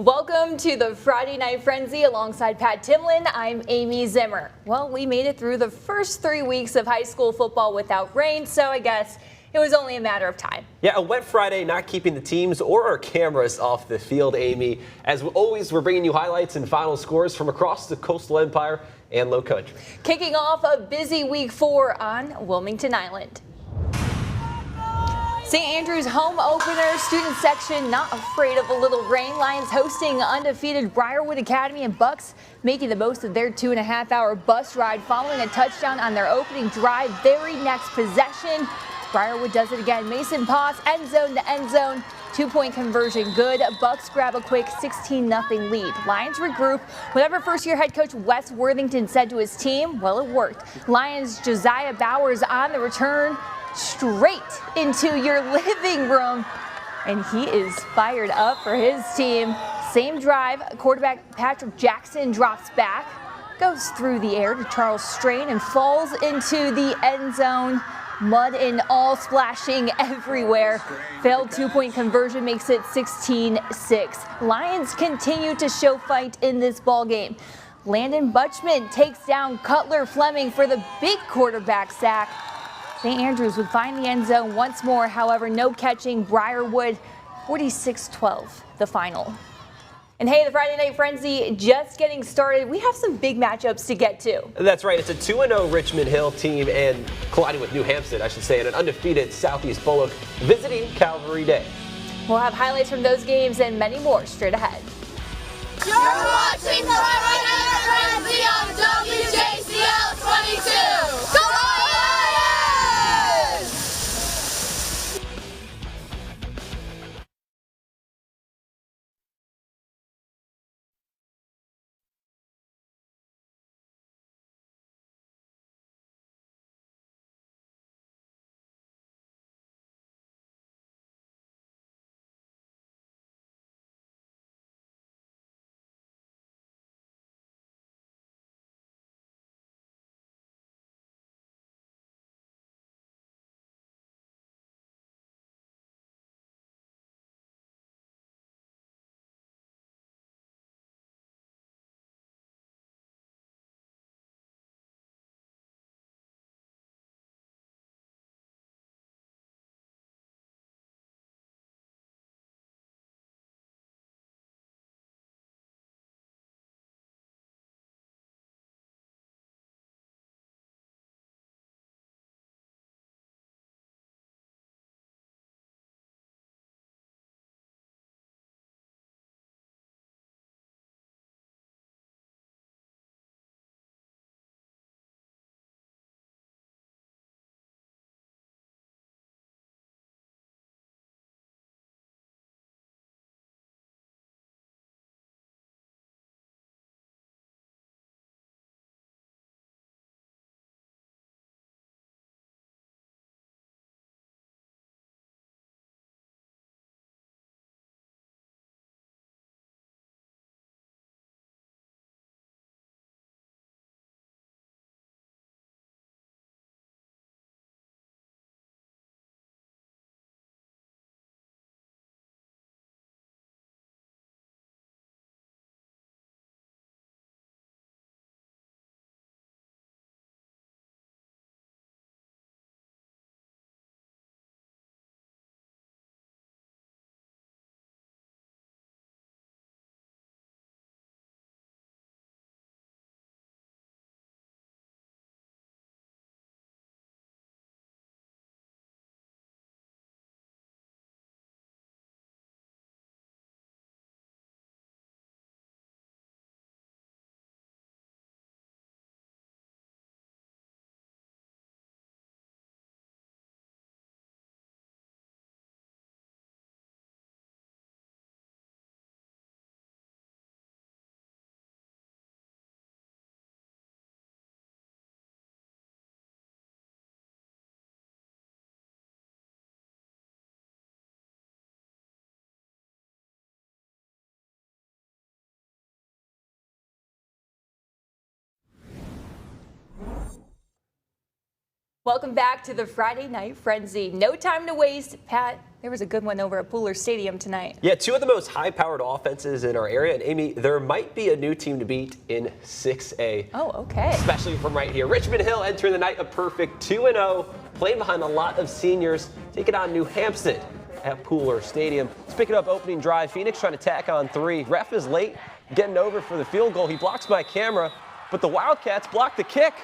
Welcome to the Friday Night Frenzy alongside Pat Timlin. I'm Amy Zimmer. Well, we made it through the first 3 weeks of high school football without rain, so I guess it was only a matter of time. Yeah, a wet Friday not keeping the teams or our cameras off the field, Amy. As always, we're bringing you highlights and final scores from across the Coastal Empire and Low Country. Kicking off a busy week 4 on Wilmington Island. St. Andrews home opener, student section not afraid of a little rain. Lions hosting undefeated Briarwood Academy, and Bucks making the most of their 2.5-hour bus ride following a touchdown on their opening drive. Very next possession, Briarwood does it again. Mason Potts, end zone to end zone. 2-point conversion good. Bucks grab a quick 16-0 lead. Lions regroup. Whatever first-year head coach Wes Worthington said to his team, well, it worked. Lions Josiah Bowers on the return, straight into your living room, and he is fired up for his team. Same drive, quarterback Patrick Jackson drops back, goes through the air to Charles Strain and falls into the end zone. Mud and all splashing everywhere. Failed 2-point conversion makes it 16-6. Lions continue to show fight in this ball game. Landon Butchman takes down Cutler Fleming for the big quarterback sack. St. Andrews would find the end zone once more, however, no catching. Briarwood 46-12, the final. And hey, the Friday Night Frenzy just getting started. We have some big matchups to get to. That's right. It's a 2-0 Richmond Hill team and colliding with New Hampstead, I should say, and an undefeated Southeast Bullock visiting Calvary Day. We'll have highlights from those games and many more straight ahead. You're watching Friday Night Frenzy on WJCL 22. Welcome back to the Friday Night Frenzy. No time to waste. Pat, there was a good one over at Pooler Stadium tonight. Yeah, two of the most high-powered offenses in our area. And Amy, there might be a new team to beat in 6A. Oh, okay. Especially from right here. Richmond Hill entering the night a perfect 2-0, playing behind a lot of seniors, taking on New Hampstead at Pooler Stadium. Let's pick it up opening drive. Phoenix trying to tack on 3. Ref is late, getting over for the field goal. He blocks my camera, but the Wildcats block the kick.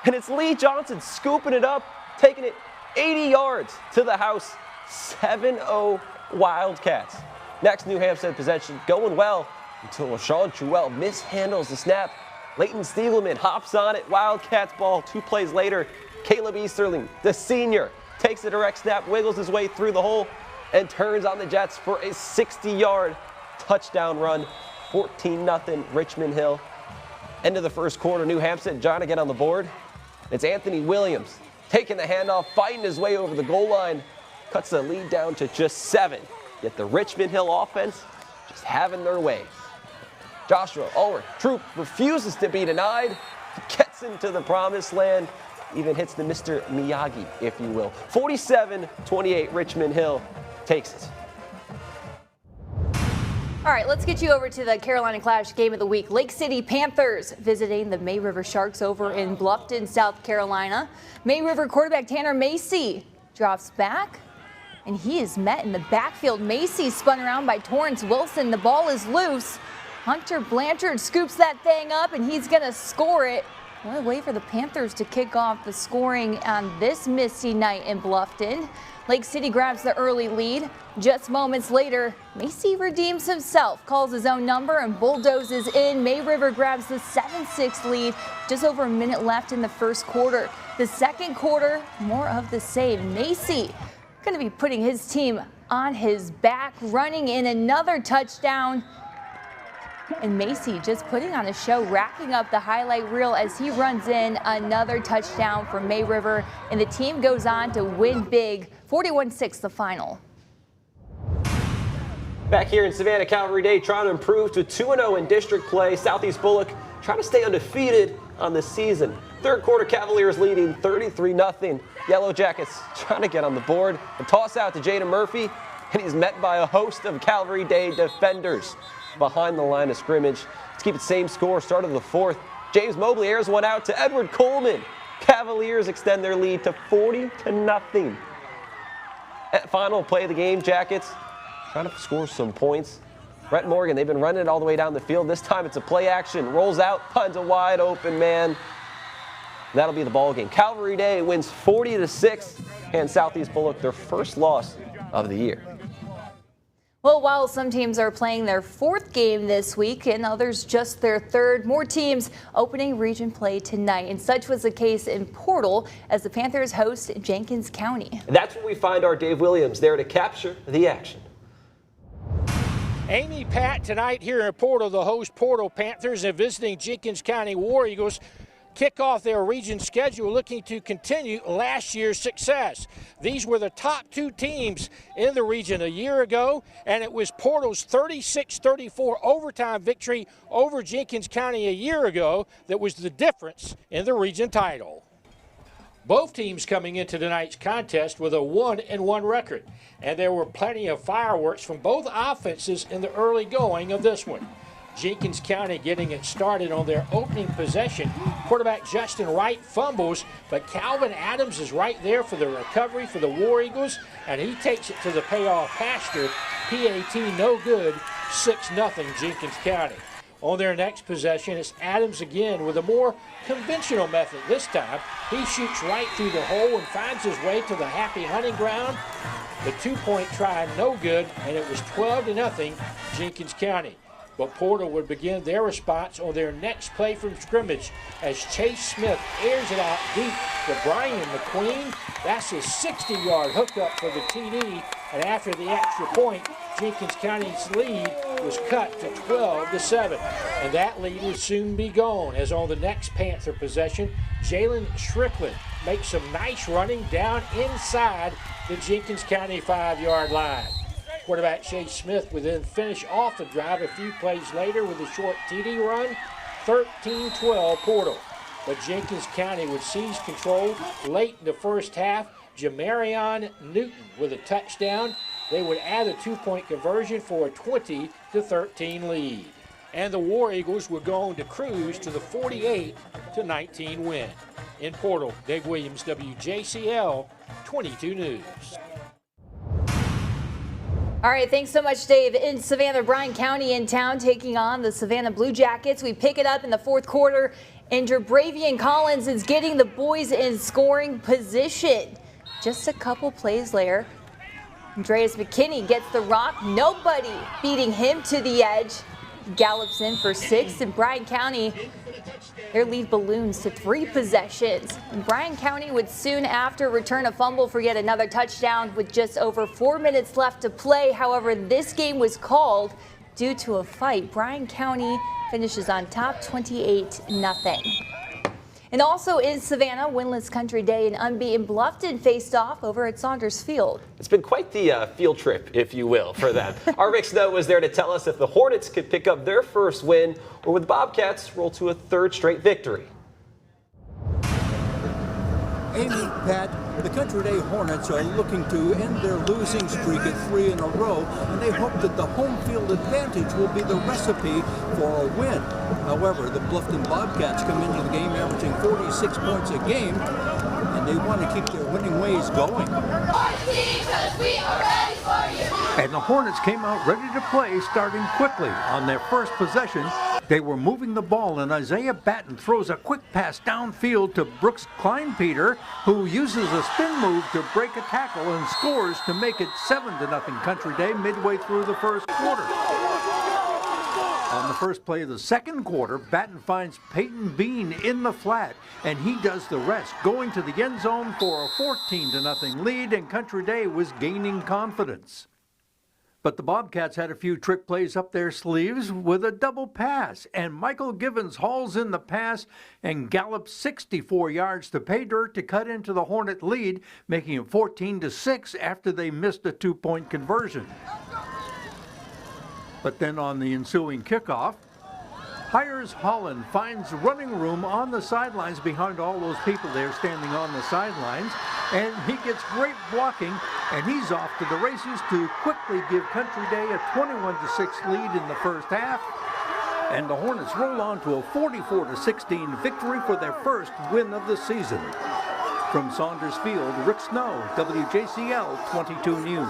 And it's Lee Johnson scooping it up, taking it 80 yards to the house. 7-0 Wildcats. Next New Hampstead possession going well until LaShawn Truell mishandles the snap. Leighton Stiegelman hops on it. Wildcats ball 2 plays later. Caleb Easterling, the senior, takes a direct snap, wiggles his way through the hole, and turns on the Jets for a 60-yard touchdown run. 14-0 Richmond Hill. End of the first quarter, New Hampstead trying to get on the board. It's Anthony Williams taking the handoff, fighting his way over the goal line, cuts the lead down to just 7. Yet the Richmond Hill offense just having their way. Joshua Ulrich Troop refuses to be denied, gets into the promised land, even hits the Mr. Miyagi, if you will. 47-28 Richmond Hill takes it. All right, let's get you over to the Carolina Clash game of the week. Lake City Panthers visiting the May River Sharks over in Bluffton, South Carolina. May River quarterback Tanner Macy drops back, and he is met in the backfield. Macy spun around by Torrance Wilson. The ball is loose. Hunter Blanchard scoops that thing up, and he's going to score it. What a way for the Panthers to kick off the scoring on this misty night in Bluffton. Lake City grabs the early lead. Just moments later, Macy redeems himself, calls his own number, and bulldozes in. May River grabs the 7-6 lead. Just over a minute left in the first quarter. The second quarter, more of the same. Macy going to be putting his team on his back, running in another touchdown. And Macy just putting on a show, racking up the highlight reel as he runs in another touchdown for May River. And the team goes on to win big, 41-6 the final. Back here in Savannah, Calvary Day trying to improve to 2-0 in district play. Southeast Bullock trying to stay undefeated on the season. Third quarter, Cavaliers leading 33-0. Yellow Jackets trying to get on the board. A toss out to Jaden Murphy, and he's met by a host of Calvary Day defenders behind the line of scrimmage. Let's keep it same score, start of the fourth. James Mobley airs one out to Edward Coleman. Cavaliers extend their lead to 40-0. At final play of the game, Jackets trying to score some points. Brett Morgan, they've been running it all the way down the field. This time it's a play action. Rolls out, finds a wide open man. That'll be the ball game. Calvary Day wins 40-6, and Southeast Bullock their first loss of the year. Well, while some teams are playing their 4th game this week and others just their 3rd, more teams opening region play tonight. And such was the case in Portal as the Panthers host Jenkins County. And that's where we find our Dave Williams there to capture the action. Amy, Pat, tonight here in Portal, the host Portal Panthers and visiting Jenkins County War Eagles kick off their region schedule looking to continue last year's success. These were the top 2 teams in the region a year ago, and it was Portal's 36-34 overtime victory over Jenkins County a year ago that was the difference in the region title. Both teams coming into tonight's contest with a 1-1 record, and there were plenty of fireworks from both offenses in the early going of this one. Jenkins County getting it started on their opening possession. Quarterback Justin Wright fumbles, but Calvin Adams is right there for the recovery for the War Eagles, and he takes it to the payoff pasture. PAT no good, 6-0 Jenkins County. On their next possession, it's Adams again with a more conventional method this time. He shoots right through the hole and finds his way to the happy hunting ground. The 2-point try no good, and it was 12-0 Jenkins County. But Portal would begin their response on their next play from scrimmage as Chase Smith airs it out deep to Brian McQueen. That's a 60-yard hookup for the TD, and after the extra point, Jenkins County's lead was cut to 12-7. And that lead would soon be gone, as on the next Panther possession, Jalen Strickland makes some nice running down inside the Jenkins County 5-yard line. Quarterback Chase Smith would then finish off the drive a few plays later with a short TD run, 13-12 Portal. but Jenkins County would seize control late in the first half. Jamarion Newton with a touchdown. They would add a 2-point conversion for a 20-13 lead. And the War Eagles would go on to cruise to the 48-19 win. In Portal, Dave Williams, WJCL 22 News. All right, thanks so much, Dave. In Savannah, Bryan County in town taking on the Savannah Blue Jackets. We pick it up in the fourth quarter, and Bravian Collins is getting the boys in scoring position. Just a couple plays later, Andreas McKinney gets the rock. Nobody beating him to the edge. Gallops in for 6, and Bryan County, their lead balloons to 3 possessions. And Bryan County would soon after return a fumble for yet another touchdown with just over 4 minutes left to play. However, this game was called due to a fight. Bryan County finishes on top 28-0. And also in Savannah, winless Country Day and unbeaten Bluffton faced off over at Saunders Field. It's been quite the field trip, if you will, for them. Our Rick Snow was there to tell us if the Hornets could pick up their first win or would the Bobcats roll to a 3rd straight victory. Amy, Pat, the Country Day Hornets are looking to end their losing streak at 3 in a row, and they hope that the home field advantage will be the recipe for a win. However, the Bluffton Bobcats come into the game averaging 46 points a game, and they want to keep their winning ways going. And the Hornets came out ready to play, starting quickly. On their first possession, they were moving the ball, and Isaiah Batten throws a quick pass downfield to Brooks Kleinpeter, who uses a spin move to break a tackle and scores to make it 7-0 Country Day midway through the first quarter. On the first play of the second quarter, Batten finds Peyton Bean in the flat, and he does the rest, going to the end zone for a 14-0 lead, and Country Day was gaining confidence. But the Bobcats had a few trick plays up their sleeves with a double pass, and Michael Givens hauls in the pass and gallops 64 yards to pay dirt to cut into the Hornet lead, making it 14-6 after they missed a 2-point conversion. But then on the ensuing kickoff, Hires Holland finds running room on the sidelines behind all those people there standing on the sidelines, and he gets great blocking, and he's off to the races to quickly give Country Day a 21-6 lead in the first half, and the Hornets roll on to a 44-16 victory for their first win of the season. From Saunders Field, Rick Snow, WJCL 22 News.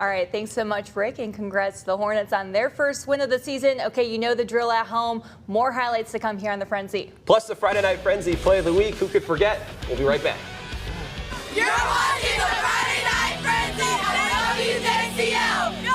All right, thanks so much, Rick, and congrats to the Hornets on their first win of the season. Okay, you know the drill at home. More highlights to come here on the Frenzy. Plus the Friday Night Frenzy Play of the Week. Who could forget? We'll be right back. You're watching the Friday Night Frenzy on WJCL.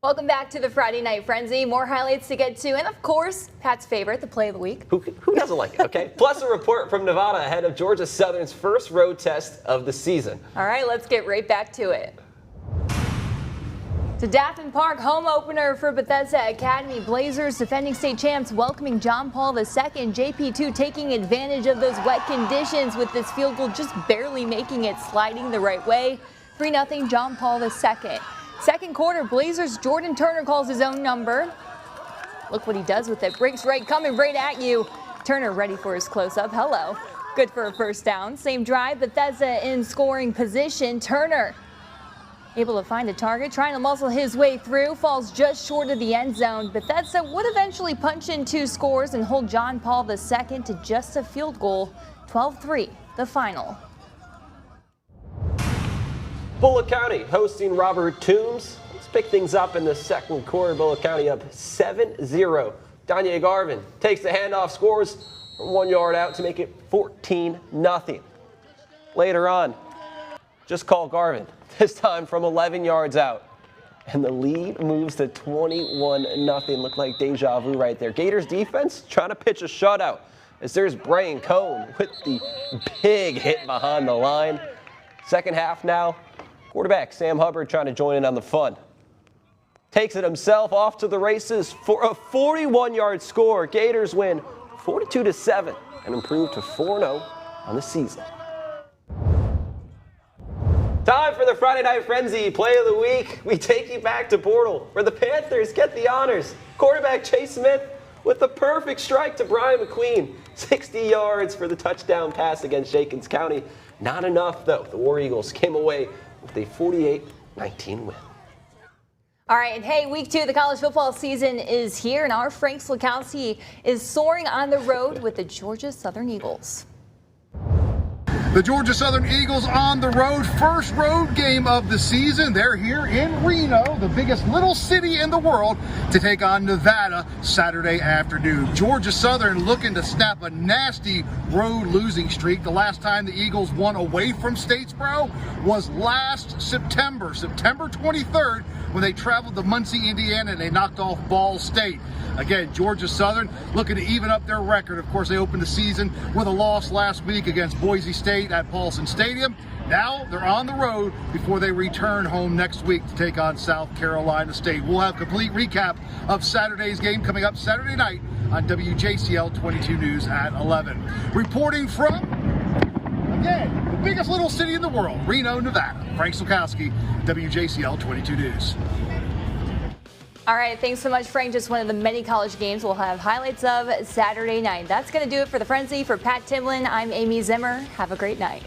Welcome back to the Friday Night Frenzy. More highlights to get to, and of course, Pat's favorite, the play of the week. Who doesn't like it, okay? Plus a report from Nevada ahead of Georgia Southern's first road test of the season. All right, let's get right back to it. To Daffin Park, home opener for Bethesda Academy. Blazers defending state champs welcoming John Paul II. JP2 taking advantage of those wet conditions with this field goal just barely making it, sliding the right way. 3-0 John Paul II. Second quarter, Blazers Jordan Turner calls his own number. Look what he does with it. Breaks right, coming right at you. Turner ready for his close-up. Hello. Good for a first down. Same drive, Bethesda in scoring position. Turner able to find a target, trying to muscle his way through, falls just short of the end zone. Bethesda would eventually punch in 2 scores and hold John Paul II to just a field goal. 12-3, the final. Bullock County hosting Robert Toombs. Let's pick things up in the second quarter. Bullock County up 7-0. Danya Garvin takes the handoff, scores from 1 yard out to make it 14-0. Later on, just call Garvin, this time from 11 yards out. And the lead moves to 21-0. Looked like deja vu right there. Gators defense trying to pitch a shutout as there's Brian Cohn with the big hit behind the line. Second half now. Quarterback Sam Hubbard trying to join in on the fun. Takes it himself off to the races for a 41-yard score. Gators win 42-7 and improve to 4-0 on the season. Time for the Friday Night Frenzy Play of the Week. We take you back to Portal, where the Panthers get the honors. Quarterback Chase Smith with the perfect strike to Brian McQueen. 60 yards for the touchdown pass against Jenkins County. Not enough, though. The War Eagles came away with a 48-19 win. All right, and hey, week 2 of the college football season is here, and our Frank Slakowski is soaring on the road with the Georgia Southern Eagles. The Georgia Southern Eagles on the road, first road game of the season. They're here in Reno, the biggest little city in the world, to take on Nevada Saturday afternoon. Georgia Southern looking to snap a nasty road losing streak. The last time the Eagles won away from Statesboro was last September 23rd, when they traveled to Muncie, Indiana, and they knocked off Ball State. Again, Georgia Southern looking to even up their record. Of course, they opened the season with a loss last week against Boise State at Paulson Stadium. Now they're on the road before they return home next week to take on South Carolina State. We'll have complete recap of Saturday's game coming up Saturday night on WJCL 22 News at 11. Reporting from, again, the biggest little city in the world, Reno, Nevada. Frank Slakowski, WJCL 22 News. All right, thanks so much, Frank. Just one of the many college games we'll have highlights of Saturday night. That's going to do it for the Frenzy. For Pat Timlin, I'm Amy Zimmer. Have a great night.